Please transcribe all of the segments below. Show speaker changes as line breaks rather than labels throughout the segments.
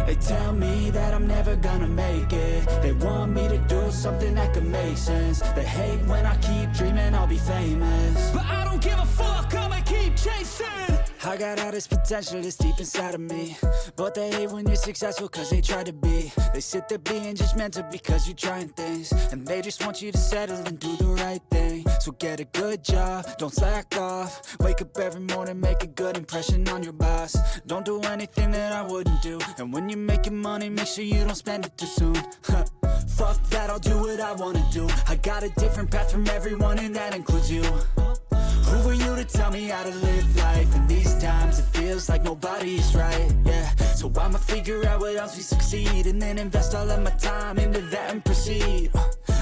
They tell me that I'm never gonna make it. They want me to do something that could make sense. They hate when I keep dreaming I'll be famous, but I don't give a fuck, I'ma keep chasing. I got all this potential that's deep inside of me, but they hate when you're successful cause they try to be. They sit there being judgmental because you're trying things, and they just want you to settle and do the right thing. So get a good job, don't slack off. Wake up every morning, make a good impression on your boss. Don't do anything that I wouldn't do, and when you're making money, make sure you don't spend it too soon. Fuck that, I'll do what I wanna do. I got a different path from everyone, and that includes you. Who are you to tell me how to live life? In these times it feels like nobody's right, yeah. So I'ma figure out what else we succeed, and then invest all of my time into that and proceed.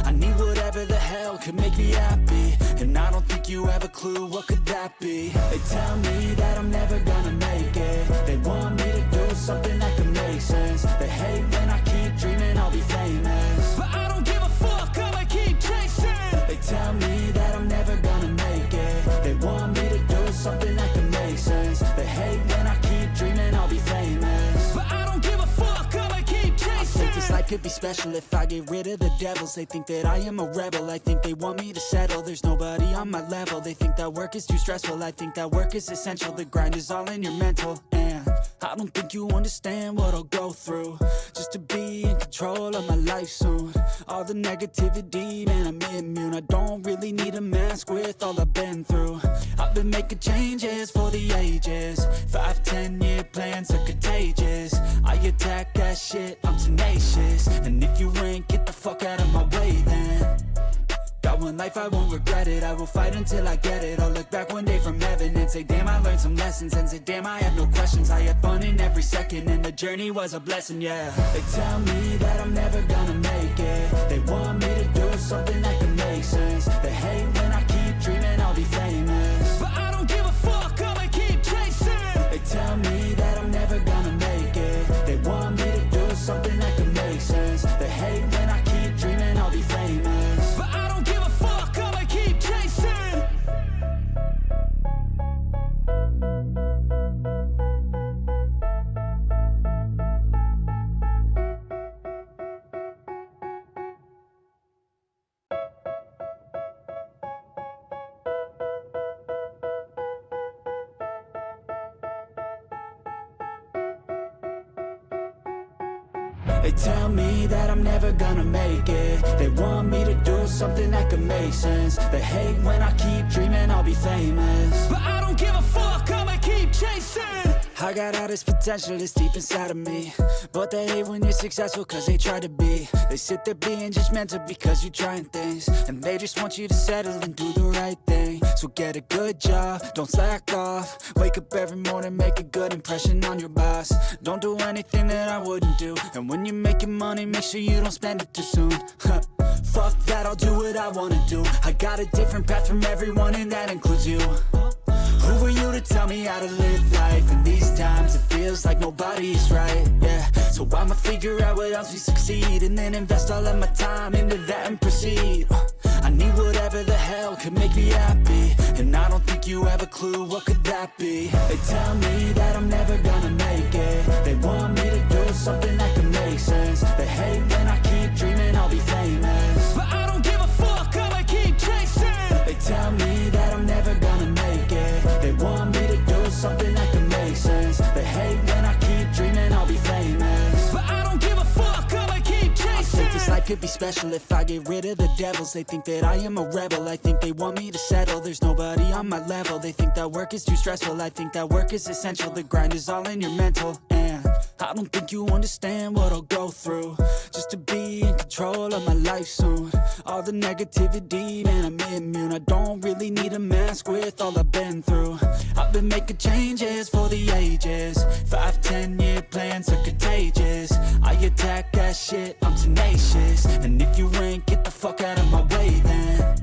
I need whatever the hell could make me happy, and I don't think you have a clue what could that be. They tell me that I'm never gonna make it. They want me to do something that could make sense. They hate when I keep dreaming I'll be famous, but I don't give a fuck, I'ma keep chasing. They tell me that I'm never gonna make it. They want me to do something that could make sense. They hate when I keep dreaming I'll be famous, but I don't give a fuck, I'ma keep chasing. I think this life could be special if I get rid of the devils. They think that I am a rebel, I think they want me to settle. There's nobody on my level. They think that work is too stressful, I think that work is essential. The grind is all in your mental, and I don't think you understand what I'll go through just to be in control of my life soon. All the negativity, man, I'm immune. I don't really need a mask with all I've been through. I've been making changes for the ages. 5-10 year plans are contagious. I attack that shit, I'm tenacious. And if you ain't, get the fuck out of my way then. Got one life, I won't regret it. I will fight until I get it. I'll look back one day from heaven and say, damn, I learned some lessons. And say, damn, I had no questions. I had fun in every second, and the journey was a blessing, yeah. They tell me that I'm never gonna make it. They want me to do something that can make sense. They hate when I keep dreaming I'll be famous, but I don't give a fuck, I'ma keep chasing. They tell me that I'm never gonna make it. They want me to do something that can make sense. They hate when I keep dreaming I'll be famous, but I don't give a fuck, I'ma keep chasing. They tell me that I'm never gonna make it. They want me to do something that could make sense. They hate when I keep dreaming I'll be famous, but I don't give a fuck, I'ma keep chasing. I got all this potential that's deep inside of me, but they hate when you're successful cause they try to be. They sit there being judgmental because you're trying things, and they just want you to settle and do the right thing. So get a good job, don't slack off. Wake up every morning, make a good impression on your boss. Don't do anything that I wouldn't do, and when you're making money, make sure you don't spend it too soon. Fuck that, I'll do what I wanna do. I got a different path from everyone, and that includes you. Who are you to tell me how to live life? In these times it feels like nobody's right, yeah. So I'ma figure out what else we succeed, and then invest all of my time into that and proceed. I need whatever the hell could make me happy, and I don't think you have a clue what could that be. They tell me that I'm never gonna make it. They want me to do something that can make sense. They hate when I keep dreaming I'll be famous, but I don't give a fuck, I'ma keep chasing. They tell me that I'm never gonna make it. They want me to do something that can make sense. They hate when I keep dreaming I'll be famous, but I don't give a fuck, I'ma keep chasing. I think this life could be special if I get rid of the devils. They think that I am a rebel, I think they want me to settle. There's nobody on my level. They think that work is too stressful, I think that work is essential. The grind is all in your mental, and I don't think you understand what I'll go through just to be in control of my life soon. All the negativity, man, I'm immune. I don't really need a mask with all I've been through. I've been making changes for the ages. 5-10 year plans are contagious. I attack that shit, I'm tenacious. And if you ain't, get the fuck out of my way then.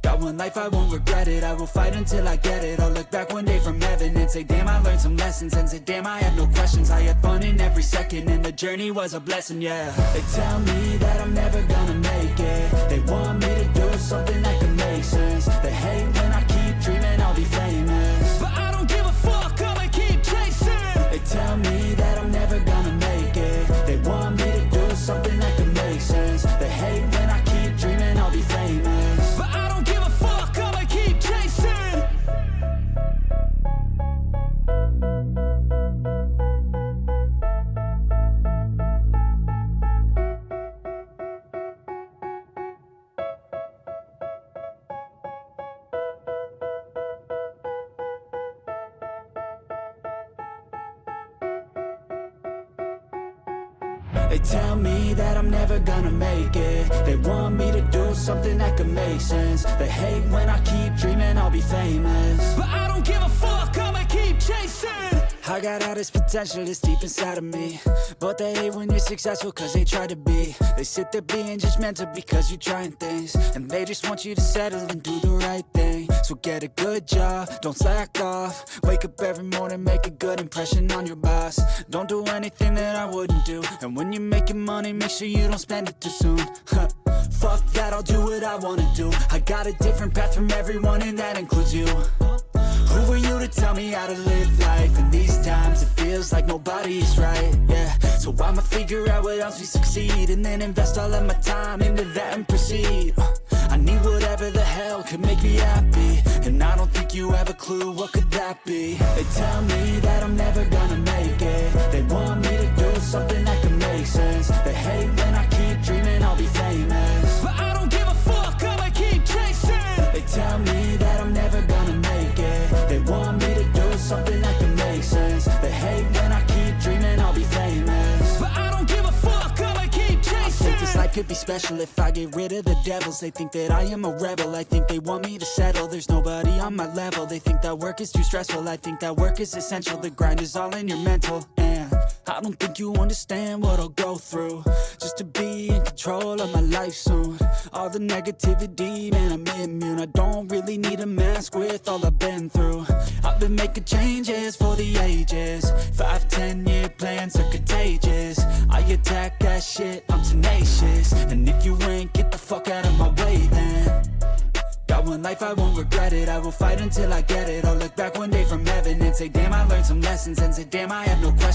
Got one life, I won't regret it. I will fight until I get it. I'll look back one day from heaven and say, damn, I learned some lessons. And say, damn, I had no questions. I had fun in every second, and the journey was a blessing, yeah. They tell me that I'm never gonna make it. They want me to do something that can make sense. They hate when I keep dreaming I'll be famous, but I don't give a fuck, I'ma keep chasing. They tell me that I'm never gonna make it. They tell me that I'm never gonna make it. They want me to do something that could make sense. They hate when I keep dreaming I'll be famous, but I don't give a fuck, I'ma keep chasing. I got all this potential that's deep inside of me, but they hate when you're successful cause they try to be. They sit there being judgmental because you're trying things, and they just want you to settle and do the right thing. So get a good job, don't slack off. Wake up every morning, make a good impression on your boss. Don't do anything that I wouldn't do, and when you're making money, make sure you don't spend it too soon. Fuck that, I'll do what I wanna do. I got a different path from everyone, and that includes you. Who are you to tell me how to live life? In these times it feels like nobody is right, yeah. So I'ma figure out what else we succeed, and then invest all of my time into that and proceed. I need whatever the hell could make me happy, and I don't think you have a clue what could that be. They tell me that I'm never gonna make it. They want me to do something that can make sense. They hate when I keep dreaming I'll be famous, but I don't give a fuck, I'ma keep chasing. They tell me that I'm never gonna make it. They want me to do something that can make sense. They hate when I keep dreaming I'll be famous, but I don't give a fuck, I'ma keep chasing. I think this life could be special if I get rid of the devils. They think that I am a rebel, I think they want me to settle. There's nobody on my level, they think that work is too stressful. I think that work is essential, the grind is all in your mental. And I don't think you understand what I'll go through just to be in control of my life soon. All the negativity, man, I'm immune. I don't really need a mask with all I've been through. I've been making changes for the ages. 5-10 year plans are contagious. I attack that shit, I'm tenacious. And if you ain't, get the fuck out of my way then. Got one life, I won't regret it. I will fight until I get it. I'll look back one day from heaven and say damn, I learned some lessons, and say damn, I have no questions.